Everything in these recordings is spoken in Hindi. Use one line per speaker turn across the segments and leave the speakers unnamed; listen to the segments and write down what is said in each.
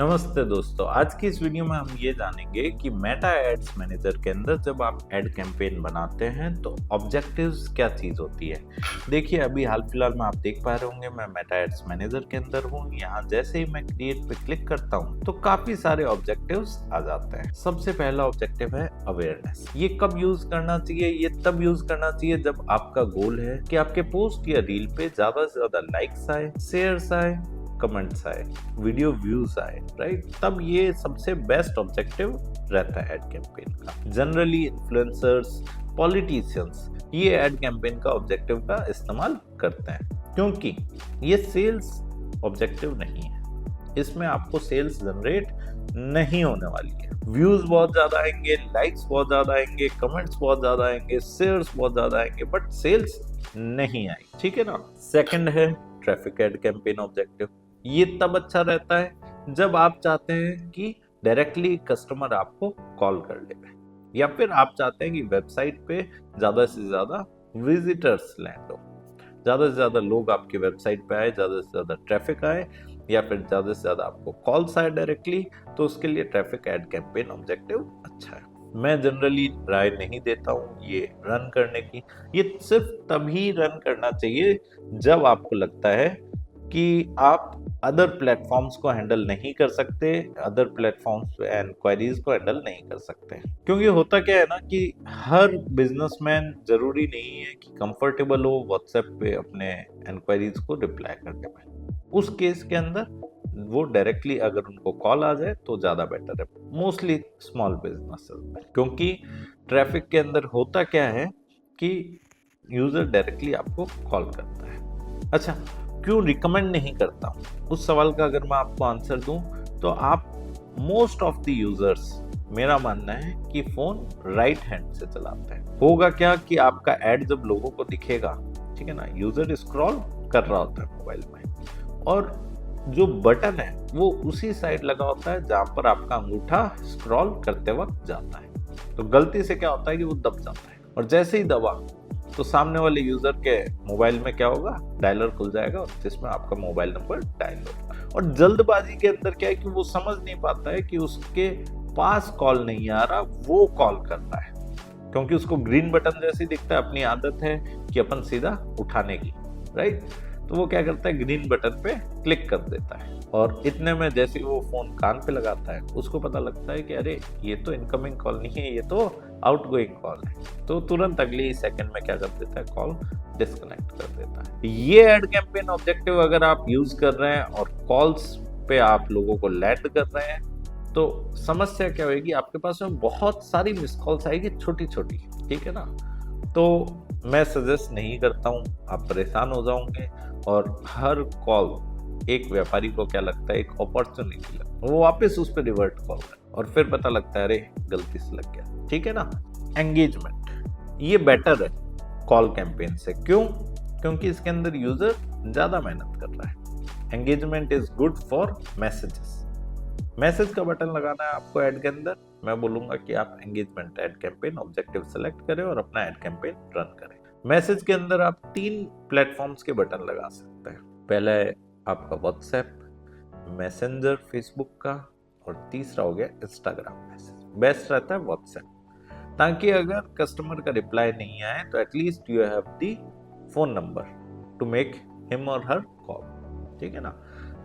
नमस्ते दोस्तों, आज की इस वीडियो में हम ये जानेंगे कि मेटा एड्स मैनेजर के अंदर जब आप एड कैंपेन बनाते हैं तो ऑब्जेक्टिव्स क्या चीज़ होती है। देखिए, अभी हाल फिलहाल में आप देख पा रहे होंगे मैं मेटा एड्स मैनेजर के अंदर हूँ। यहाँ जैसे ही मैं क्रिएट पे क्लिक करता हूँ तो काफ़ी सारे ऑब्जेक्टिव्स आ जाते हैं। सबसे पहला ऑब्जेक्टिव है अवेयरनेस। ये कब यूज करना चाहिए? ये तब यूज करना चाहिए जब आपका गोल है कि आपके पोस्ट या रील पे ज़्यादा से ज़्यादा लाइक्स आए, शेयर्स आए, कमेंट्स आए, वीडियो व्यूज आए, राइट। तब ये सबसे बेस्ट ऑब्जेक्टिव रहता है एड कैंपेन का। जनरली इन्फ्लुएंसर्स, पॉलिटिशियंस ये एड कैंपेन का ऑब्जेक्टिव का इस्तेमाल करते हैं क्योंकि ये सेल्स ऑब्जेक्टिव नहीं है। इसमें आपको सेल्स जनरेट नहीं होने वाली है। व्यूज बहुत ज्यादा आएंगे, लाइक्स बहुत ज्यादा आएंगे, कमेंट्स बहुत ज्यादा आएंगे, शेयर्स बहुत ज्यादा आएंगे, बट सेल्स नहीं आएगी, ठीक है ना। सेकंड है ट्रैफिक एड कैंपेन ऑब्जेक्टिव। ये तब अच्छा रहता है जब आप चाहते हैं कि डायरेक्टली कस्टमर आपको कॉल कर ले या फिर आप चाहते हैं कि वेबसाइट पे ज्यादा से ज्यादा विजिटर्स लैंड हो, ज्यादा से ज्यादा लोग आपकी वेबसाइट पे आए, ज्यादा से ज्यादा ट्रैफिक आए या फिर ज्यादा से ज्यादा आपको कॉल्स आए डायरेक्टली। तो उसके लिए ट्रैफिक एड कैंपेन ऑब्जेक्टिव अच्छा है। मैं जनरली राय नहीं देता हूँ ये रन करने की। ये सिर्फ तभी रन करना चाहिए जब आपको लगता है कि आप अदर प्लेटफॉर्म्स को हैंडल नहीं कर सकते, अदर प्लेटफॉर्म्स एनक्वायरीज को हैंडल नहीं कर सकते। क्योंकि होता क्या है ना कि हर बिजनेसमैन जरूरी नहीं है कि कंफर्टेबल हो व्हाट्सएप पे अपने एनक्वायरीज को रिप्लाई करने में। उस केस के अंदर वो डायरेक्टली अगर उनको कॉल आ जाए तो ज्यादा बेटर है, मोस्टली स्मॉल बिजनेसेस में। क्योंकि ट्रैफिक के अंदर होता क्या है कि यूजर डायरेक्टली आपको कॉल करता है। अच्छा, क्यों रिकमेंड नहीं करता हूँ, उस सवाल का अगर मैं आपको आंसर दूं तो आप मोस्ट ऑफ द यूजर्स, मेरा मानना है कि फोन राइट हैंड से चलाते हैं। होगा क्या कि आपका एड जब लोगों को दिखेगा, ठीक है ना, यूजर स्क्रॉल कर रहा होता है मोबाइल में और जो बटन है वो उसी साइड लगा होता है जहां पर आपका अंगूठा स्क्रॉल करते वक्त जाता है। तो गलती से क्या होता है कि वो दब जाता है और जैसे ही दबा तो सामने वाले यूजर के मोबाइल में क्या होगा, डायलर खुल जाएगा जिसमें आपका मोबाइल नंबर डायल होगा। और जल्दबाजी के अंदर क्या है कि वो समझ नहीं पाता है कि उसके पास कॉल नहीं आ रहा, वो कॉल कर रहा है। क्योंकि उसको ग्रीन बटन जैसी दिखता है, अपनी आदत है कि अपन सीधा उठाने की, राइट। तो वो क्या करता है, ग्रीन बटन पे क्लिक कर देता है और इतने में जैसे वो फोन कान पे लगाता है उसको पता लगता है कि अरे ये तो इनकमिंग कॉल नहीं है, ये तो आउटगोइंग कॉल है। तो तुरंत अगले ही सेकंड में क्या कर देता है, कॉल डिस्कनेक्ट कर देता है। ये एड कैंपेन ऑब्जेक्टिव अगर आप यूज कर रहे हैं और कॉल्स पे आप लोगों को लैंड कर रहे हैं तो समस्या क्या होगी, आपके पास में बहुत सारी मिस कॉल्स आएगी छोटी छोटी, ठीक है ना। तो मैं सजेस्ट नहीं करता हूँ, आप परेशान हो जाओगे और हर कॉल एक व्यापारी को क्या लगता है, एक अपॉर्चुनिटी लगता है, वो वापस उस पर रिवर्ट कॉल करे और फिर पता लगता है अरे गलती से लग गया, ठीक है ना। एंगेजमेंट ये बेटर है कॉल कैंपेन से। क्यों? क्योंकि इसके अंदर यूजर ज्यादा मेहनत कर रहा है। Engagement is good for messages. Message का बटन लगाना है आपको ऐड के अंदर, मैं बोलूंगा कि आप engagement add campaign objective select करें और अपना ऐड कैंपेन रन करें। मैसेज के अंदर आप 3 प्लेटफॉर्म्स के बटन लगा सकते हैं। पहला है आपका व्हाट्सएप, मैसेंजर फेसबुक का और तीसरा हो गया इंस्टाग्राम मैसेज। बेस्ट रहता है व्हाट्सएप, ताकि अगर कस्टमर का रिप्लाई नहीं आए तो at least you have the phone number two make him और हर कॉल, ठीक है ना।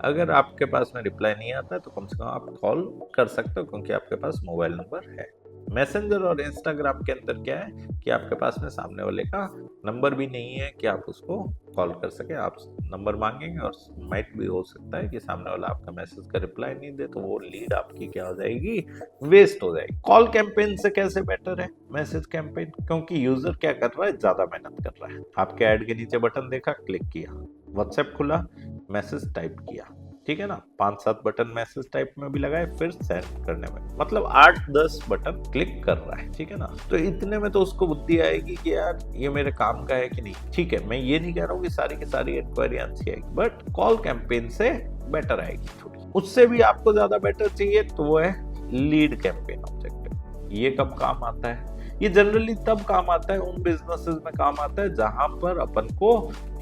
अगर आपके पास में रिप्लाई नहीं आता है तो कम से कम आप कॉल कर सकते हो क्योंकि आपके पास मोबाइल नंबर है। मैसेंजर और इंस्टाग्राम के अंदर क्या है कि आपके पास में सामने वाले का नंबर भी नहीं है कि आप उसको कॉल कर सके। आप नंबर मांगेंगे और माइट भी हो सकता है कि सामने वाला आपका मैसेज का रिप्लाई नहीं दे, तो वो लीड आपकी क्या हो जाएगी, वेस्ट हो जाएगी। कॉल कैंपेन से कैसे बेटर है मैसेज कैंपेन? क्योंकि यूजर क्या कर रहा है, ज्यादा मेहनत कर रहा है। आपके ऐड के नीचे बटन देखा, क्लिक किया, व्हाट्सएप खुला, मैसेज टाइप किया, ठीक है ना। 5-7 बटन मैसेज टाइप में भी लगाए, फिर सेंड करने में, मतलब 8-10 बटन क्लिक कर रहा है, ठीक है ना। तो इतने में तो उसको बुद्धि आएगी कि यार ये मेरे काम का है कि नहीं। ठीक है, मैं ये नहीं कह रहा हूँ कि सारी की सारी इंक्वायरी अच्छी आएगी, बट कॉल कैंपेन से बेटर आएगी थोड़ी। उससे भी आपको ज्यादा बेटर चाहिए तो वो है लीड कैंपेन ऑब्जेक्टिव। ये कब काम आता है? ये जनरली तब काम आता है, उन बिजनेसेस में काम आता है जहां पर अपन को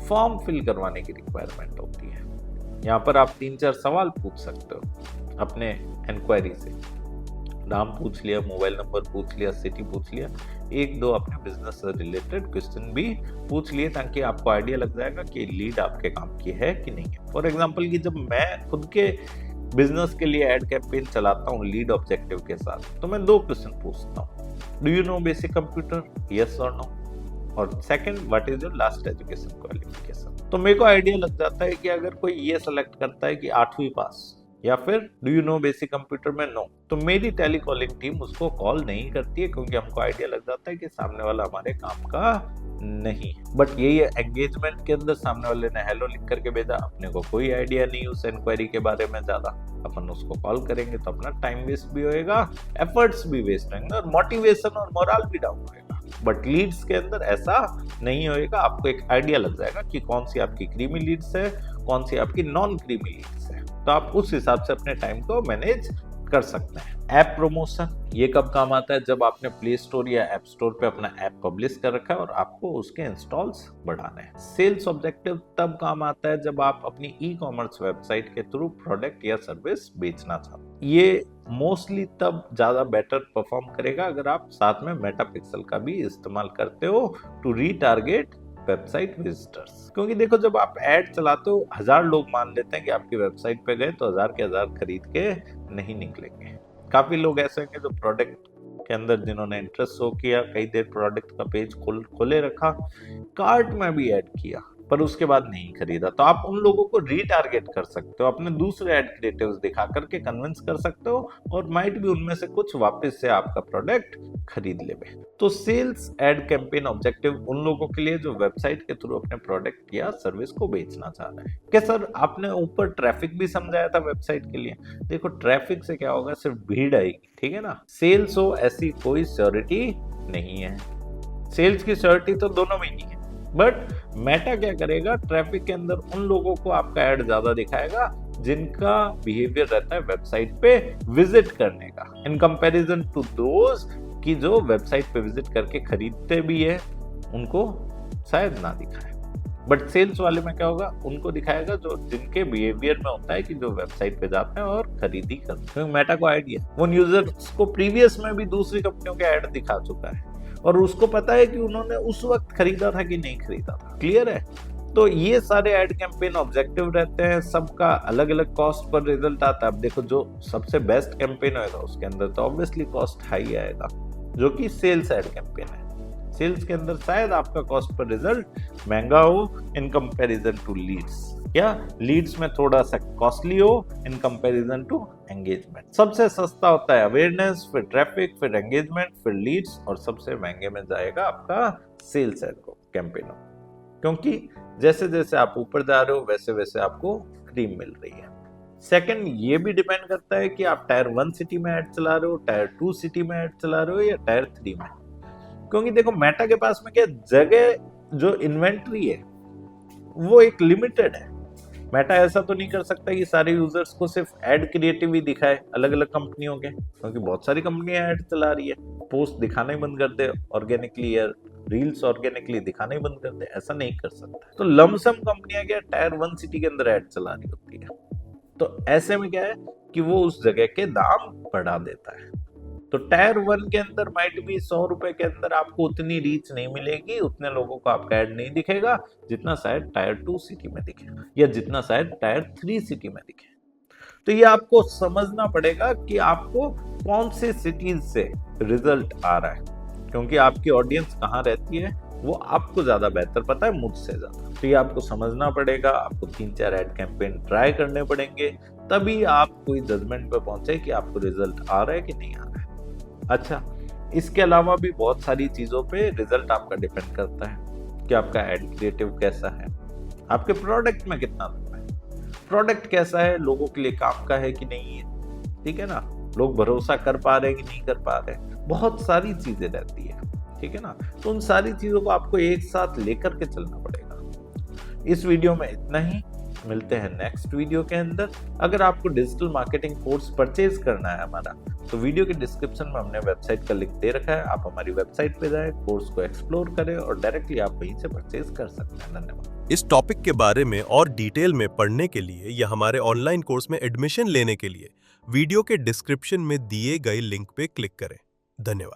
फॉर्म फिल करवाने की रिक्वायरमेंट होती है। यहाँ पर आप 3-4 सवाल पूछ सकते हो अपने इंक्वायरी से नाम पूछ लिया, मोबाइल नंबर पूछ लिया, सिटी पूछ लिया, एक दो अपने बिजनेस से रिलेटेड क्वेश्चन भी पूछ लिए, ताकि आपको आइडिया लग जाएगा कि लीड आपके काम की है कि नहीं है। फॉर एग्जाम्पल कि जब मैं खुद के बिजनेस के लिए एड कैंपेन चलाता हूँ लीड ऑब्जेक्टिव के साथ, तो मैं 2 क्वेश्चन पूछता हूँ। Do you know basic computer, yes और नो, और second what is your last education qualification. तो मेरे को आइडिया लग जाता है कि अगर कोई ये सेलेक्ट करता है कि 8वीं पास या फिर do you know basic computer में नो, तो मेरी टेली कॉलिंग टीम उसको कॉल नहीं करती है, क्योंकि हमको आइडिया लग जाता है कि सामने वाला हमारे काम का नहीं। बट यही है, एंगेजमेंट के अंदर सामने वाले ने हेलो लिख करके भेजा, अपने को कोई आइडिया नहीं उस इंक्वायरी के बारे में ज्यादा, अपन उसको कॉल करेंगे तो अपना टाइम वेस्ट भी होएगा, एफर्ट्स भी वेस्ट होंगे और मोटिवेशन और मोरल भी डाउन होएगा। बट लीड्स के अंदर ऐसा नहीं होएगा, आपको एक आइडिया लग जाएगा कि कौन सी आपकी क्रीमी लीड्स है, कौन सी आपकी नॉन क्रीमी लीड्स है, तो आप उस हिसाब से अपने टाइम को मैनेज कर सकते हैं। ऐप प्रमोशन ये कब काम आता है, जब आपने प्ले स्टोर या ऐप स्टोर पे अपना ऐप पब्लिश कर रखा है और आपको उसके इंस्टॉल्स बढ़ाने हैं। सेल्स ऑब्जेक्टिव तब काम आता है जब आप अपनी ई कॉमर्स वेबसाइट के थ्रू प्रोडक्ट या सर्विस बेचना चाहते हैं। ये मोस्टली तब ज्यादा बेटर परफॉर्म करेगा अगर आप साथ में मेटापिक्सल का भी इस्तेमाल करते हो टू रीटारगेट वेबसाइट विजिटर्स। क्योंकि देखो जब आप ऐड चलाते हो 1000 लोग मान लेते हैं कि आपकी वेबसाइट पे गए तो 1000 के 1000 खरीद के नहीं निकलेंगे। काफी लोग ऐसे हैं जो प्रोडक्ट के अंदर जिन्होंने इंटरेस्ट शो किया, कई देर प्रोडक्ट का पेज खोले रखा, कार्ट में भी ऐड किया, पर उसके बाद नहीं खरीदा। तो आप उन लोगों को रीटारगेट कर सकते हो, अपने दूसरे ऐड क्रिएटिव्स दिखा करके कन्विंस कर सकते हो, और माइट भी उनमें से कुछ वापस से आपका प्रोडक्ट खरीद ले। तो सेल्स एड कैंपेन ऑब्जेक्टिव उन लोगों के लिए जो वेबसाइट के थ्रू अपने प्रोडक्ट या सर्विस को बेचना चाह रहे हैं। क्या सर आपने ऊपर ट्रैफिक भी समझाया था वेबसाइट के लिए? देखो ट्रैफिक से क्या होगा, सिर्फ भीड़ आएगी, ठीक है ना। सेल्स हो ऐसी कोई श्योरिटी नहीं है, सेल्स की श्योरिटी तो दोनों में ही है। बट मेटा क्या करेगा, ट्रैफिक के अंदर उन लोगों को आपका ऐड ज्यादा दिखाएगा जिनका बिहेवियर रहता है वेबसाइट पे विजिट करने का, इन कंपैरिजन टू दोज कि जो वेबसाइट पे विजिट करके खरीदते भी है, उनको शायद ना दिखाए। बट सेल्स वाले में क्या होगा, उनको दिखाएगा जो जिनके बिहेवियर में होता है कि जो वेबसाइट पे जाते हैं और खरीदी करते हैं। मेटा को आइडिया, वो यूजर्स को प्रीवियस में भी दूसरी कंपनियों के ऐड दिखा चुका है और उसको पता है कि उन्होंने उस वक्त खरीदा था कि नहीं खरीदा था। क्लियर है? तो ये सारे एड कैंपेन ऑब्जेक्टिव रहते हैं, सबका अलग अलग कॉस्ट पर रिजल्ट आता है। अब देखो जो सबसे बेस्ट कैंपेन होगा उसके अंदर तो ऑब्वियसली कॉस्ट हाई आएगा, जो कि सेल्स एड कैंपेन है। सेल्स के अंदर शायद आपका कॉस्ट पर रिजल्ट महंगा हो इन कंपैरिजन टू लीड्स, या लीड्स में थोड़ा सा कॉस्टली हो इन कंपैरिजन टू एंगेजमेंट। सबसे सस्ता होता है अवेयरनेस, फिर ट्रैफिक, फिर एंगेजमेंट, फिर लीड्स, और सबसे महंगे में जाएगा आपका सेल्स एड कैंपेन, क्योंकि जैसे जैसे आप ऊपर जा रहे हो वैसे वैसे आपको क्रीम मिल रही है। सेकंड, ये भी डिपेंड करता है कि आप टायर 1 सिटी में ऐड चला रहे हो, टायर 2 सिटी में ऐड चला रहे हो, या टायर 3 में। क्योंकि देखो मेटा के पास में क्या जगह, जो इन्वेंट्री है वो एक लिमिटेड है। मेटा ऐसा तो नहीं कर सकता कि सारे यूजर्स को सिर्फ ऐड क्रिएटिव ही दिखाए अलग अलग कंपनियों के, क्योंकि बहुत सारी कंपनियां ऐड चला रही है। पोस्ट दिखाना ही बंद कर दे ऑर्गेनिकली, या रील्स ऑर्गेनिकली दिखाना ही बंद कर दे, ऐसा नहीं कर सकता। तो लमसम कंपनियां क्या टायर 1 सिटी के अंदर ऐड चला रही होती है, तो ऐसे में क्या है कि वो उस जगह के दाम बढ़ा देता है। तो टायर 1 के अंदर माइट भी 100 रुपए के अंदर आपको उतनी रीच नहीं मिलेगी, उतने लोगों को आपका ऐड नहीं दिखेगा जितना शायद टायर 2 सिटी में दिखेगा, या जितना शायद टायर 3 सिटी में दिखे। तो ये आपको समझना पड़ेगा कि आपको कौन से सिटीज से रिजल्ट आ रहा है, क्योंकि आपकी ऑडियंस कहाँ रहती है वो आपको ज्यादा बेहतर पता है मुझसे ज्यादा। तो ये आपको समझना पड़ेगा, आपको 3-4 ऐड कैंपेन ट्राई करने पड़ेंगे, तभी आप कोई जजमेंट पे पहुंचे कि आपको रिजल्ट आ रहा है कि नहीं आ रहा है। अच्छा, इसके अलावा भी बहुत सारी चीजों पे रिजल्ट आपका डिपेंड करता है कि आपका एड क्रिएटिव कैसा है, आपके प्रोडक्ट में कितना दम है, प्रोडक्ट कैसा है, लोगों के लिए काम का है कि नहीं है, ठीक है ना, लोग भरोसा कर पा रहे हैं कि नहीं कर पा रहे, बहुत सारी चीजें रहती है, ठीक है ना। तो उन सारी चीजों को आपको एक साथ लेकर के चलना पड़ेगा। इस वीडियो में इतना ही, मिलते हैं नेक्स्ट वीडियो के अंदर। अगर आपको डिजिटल मार्केटिंग कोर्स परचेज करना है हमारा, तो वीडियो के डिस्क्रिप्शन में हमने वेबसाइट का लिंक दे रखा है, आप हमारी वेबसाइट पे जाएं, कोर्स को एक्सप्लोर करें और डायरेक्टली आप वहीं से परचेज कर सकते हैं। धन्यवाद।
इस टॉपिक के बारे में और डिटेल में पढ़ने के लिए या हमारे ऑनलाइन कोर्स में एडमिशन लेने के लिए वीडियो के डिस्क्रिप्शन में दिए गए लिंक पे क्लिक करें। धन्यवाद।